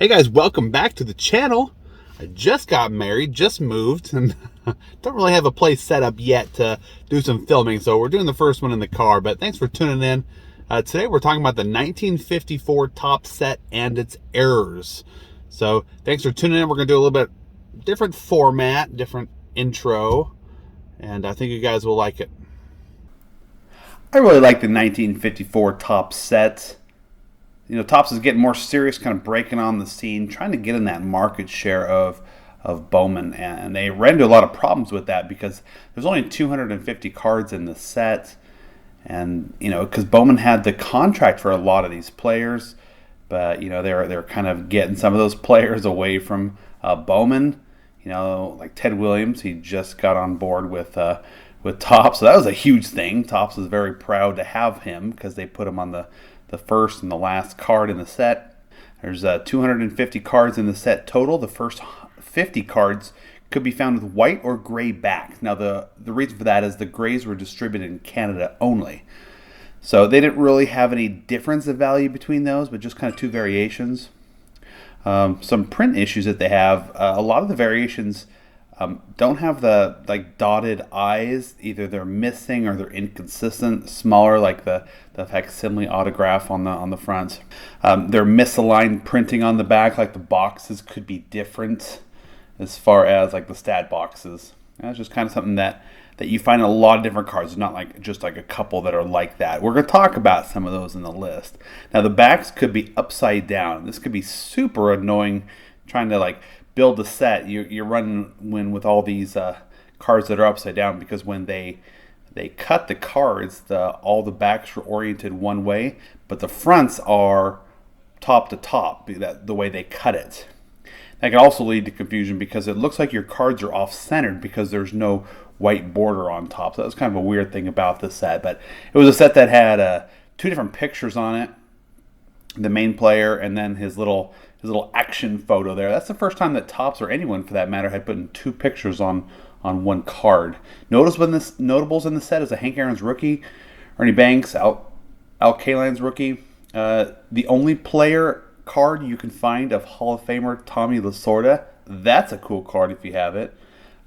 Hey guys, welcome back to the channel. I just got married, just moved, and don't really have a place set up yet to do some filming, so we're doing the first one in the car, but thanks for tuning in. Today we're talking about the 1954 Top Set and its errors. So thanks for tuning in. We're going to do a little bit different format, different intro, and I think you guys will like it. I really like the 1954 Top Set. You know, Topps is getting more serious, kind of breaking on the scene, trying to get in that market share of Bowman, and they ran into a lot of problems with that because there's only 250 cards in the set, and you know, because Bowman had the contract for a lot of these players, but you know they're kind of getting some of those players away from Bowman. You know, like Ted Williams, he just got on board with Topps, so that was a huge thing. Topps is very proud to have him because they put him on the first and the last card in the set. There's 250 cards in the set total. The first 50 cards could be found with white or gray back. Now the reason for that is the grays were distributed in Canada only. So they didn't really have any difference of value between those, but just kind of two variations. Some print issues that they have, a lot of the variations don't have the dotted I's. Either they're missing or they're inconsistent. Smaller, like the facsimile autograph on the front. They're misaligned printing on the back. Like the boxes could be different as far as like the stat boxes. That's just kind of something that you find in a lot of different cards. It's not like just like a couple that are like that. We're going to talk about some of those in the list. Now the backs could be upside down. This could be super annoying trying to like build a set. You're running with all these cards that are upside down because when they cut the cards, all the backs are oriented one way, but the fronts are top to top, the way they cut it. That can also lead to confusion because it looks like your cards are off-centered because there's no white border on top. So that's kind of a weird thing about this set. But it was a set that had two different pictures on it. The main player and then his little action photo there. That's the first time that Topps, or anyone for that matter, had put in two pictures on one card. Notables in the set is a Hank Aaron's rookie, Ernie Banks, Al Kaline's rookie. The only player card you can find of Hall of Famer Tommy Lasorda. That's a cool card if you have it.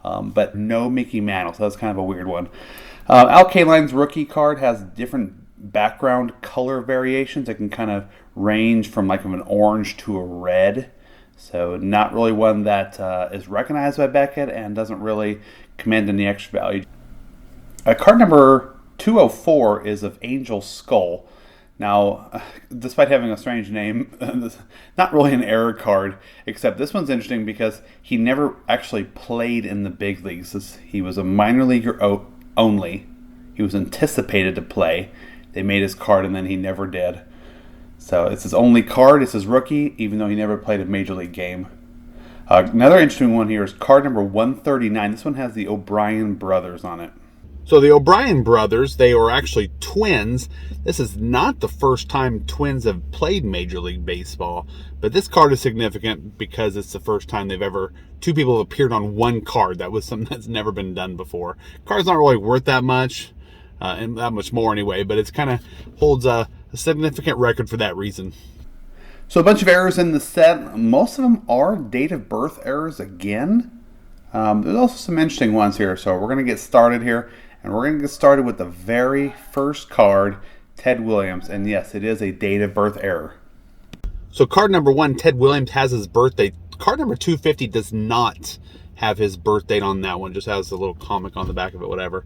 But no Mickey Mantle, so that's kind of a weird one. Al Kaline's rookie card has different background color variations. It can kind of range from like an orange to a red. So not really one that is recognized by Beckett and doesn't really command any extra value. Card number 204 is of Angel Skull. Now, despite having a strange name, not really an error card, except this one's interesting because he never actually played in the big leagues. He was a minor leaguer only. He was anticipated to play. They made his card and then he never did. So it's his only card. It's his rookie, even though he never played a major league game. Another interesting one here is card number 139. This one has the O'Brien brothers on it. So the O'Brien brothers, they were actually twins. This is not the first time twins have played Major League Baseball, but this card is significant because it's the first time two people have appeared on one card. That was something that's never been done before. Cards aren't really worth that much, and that much more anyway, but it's kind of holds a significant record for that reason. So a bunch of errors in the set. Most of them are date of birth errors again. There's also some interesting ones here, so we're going to get started here. And we're going to get started with the very first card, Ted Williams. And yes, it is a date of birth error. So card number 1, Ted Williams, has his birthday. Card number 250 does not have his birth date on that one. Just has a little comic on the back of it, whatever.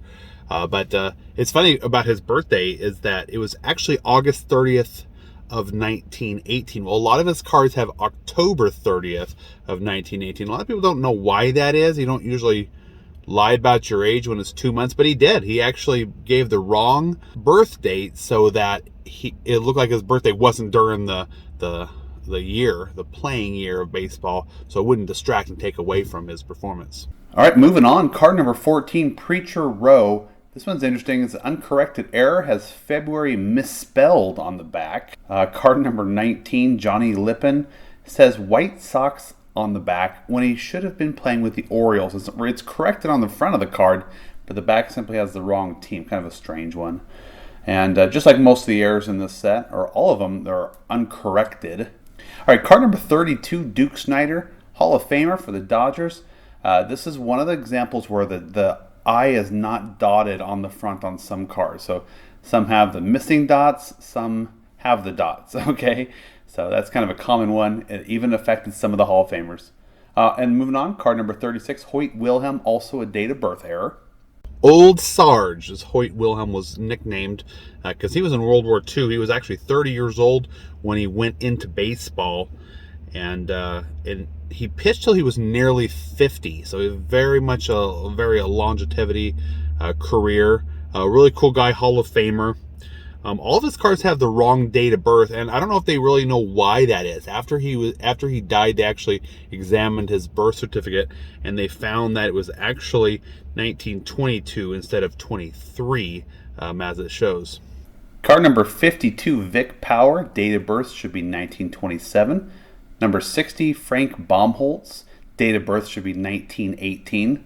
But it's funny about his birthday is that it was actually August 30th of 1918. Well, a lot of his cards have October 30th of 1918. A lot of people don't know why that is. You don't usually lie about your age when it's 2 months, but he did. He actually gave the wrong birth date so that it looked like his birthday wasn't during the playing year of baseball, so it wouldn't distract and take away from his performance. All right, moving on. Card number 14, Preacher Row. This one's interesting. It's an uncorrected error, has February misspelled on the back. Card number 19, Johnny Lippin, says White Sox on the back when he should have been playing with the Orioles. It's corrected on the front of the card, but the back simply has the wrong team. Kind of a strange one. And just like most of the errors in this set, or all of them, they're uncorrected. All right, card number 32, Duke Snider, Hall of Famer for the Dodgers. This is one of the examples where the I is not dotted on the front on some cards. So some have the missing dots, some have the dots, okay? So that's kind of a common one. It even affected some of the Hall of Famers. And moving on, card number 36, Hoyt Wilhelm, also a date of birth error. Old Sarge, as Hoyt Wilhelm was nicknamed, because he was in World War II. He was actually 30 years old when he went into baseball, and he pitched till he was nearly 50. So he was very much a longevity career. A really cool guy, Hall of Famer. All of his cards have the wrong date of birth, and I don't know if they really know why that is. After he died, they actually examined his birth certificate, and they found that it was actually 1922 instead of 23, as it shows. Card number 52, Vic Power, date of birth should be 1927. Number 60, Frank Baumholtz, date of birth should be 1918.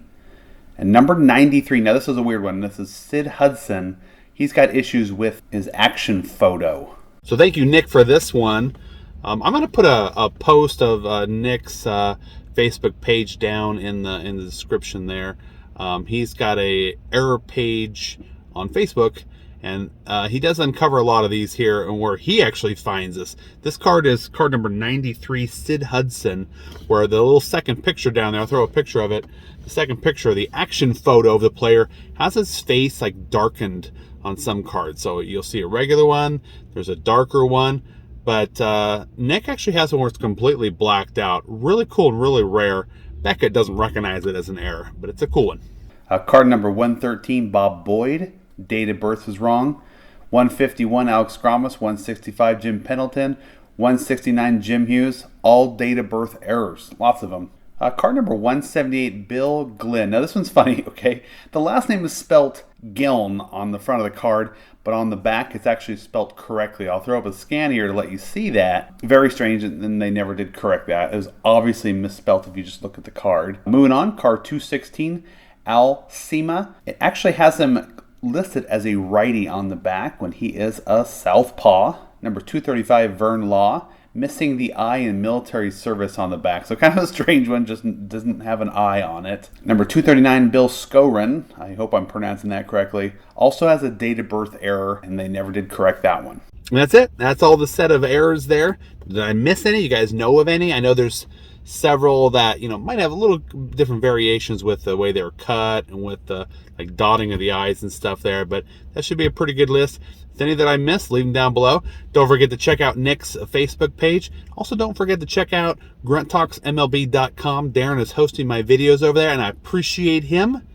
And number 93, now this is a weird one. This is Sid Hudson. He's got issues with his action photo. So thank you, Nick, for this one. I'm going to put a post of Nick's Facebook page down in the description there. He's got a error page on Facebook, and he does uncover a lot of these here, and where he actually finds this. This card is card number 93, Sid Hudson, where the little second picture down there, I'll throw a picture of it. The second picture, the action photo of the player, has his face like darkened on some cards. So you'll see a regular one, there's a darker one, but Nick actually has one where it's completely blacked out. Really cool and really rare. Beckett doesn't recognize it as an error, but it's a cool one. Card number 113, Bob Boyd, date of birth was wrong. 151, Alex Gromas. 165, Jim Pendleton. 169, Jim Hughes. All date of birth errors, lots of them. Card number 178, Bill Glynn. Now this one's funny, okay? The last name is spelt Giln on the front of the card, but on the back it's actually spelt correctly. I'll throw up a scan here to let you see that. Very strange, and they never did correct that. It was obviously misspelt if you just look at the card. Moving on, card 216, Al Sema. It actually has him listed as a righty on the back when he is a southpaw. Number 235, Vern Law. Missing the I in military service on the back. So kind of a strange one, just doesn't have an I on it. Number 239, Bill Skoren. I hope I'm pronouncing that correctly. Also has a date of birth error, and they never did correct that one. And that's it. That's all the set of errors there. Did I miss any? You guys know of any? I know there's several that, might have a little different variations with the way they're cut and with the like dotting of the I's and stuff there, but that should be a pretty good list. If any that I missed, leave them down below. Don't forget to check out Nick's Facebook page. Also, don't forget to check out grunttalksmlb.com. Darren is hosting my videos over there, and I appreciate him.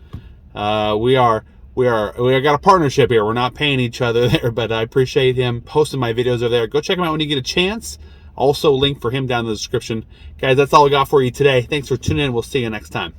We got a partnership here. We're not paying each other there, but I appreciate him posting my videos over there. Go check him out when you get a chance. Also, link for him down in the description. Guys, that's all I got for you today. Thanks for tuning in. We'll see you next time.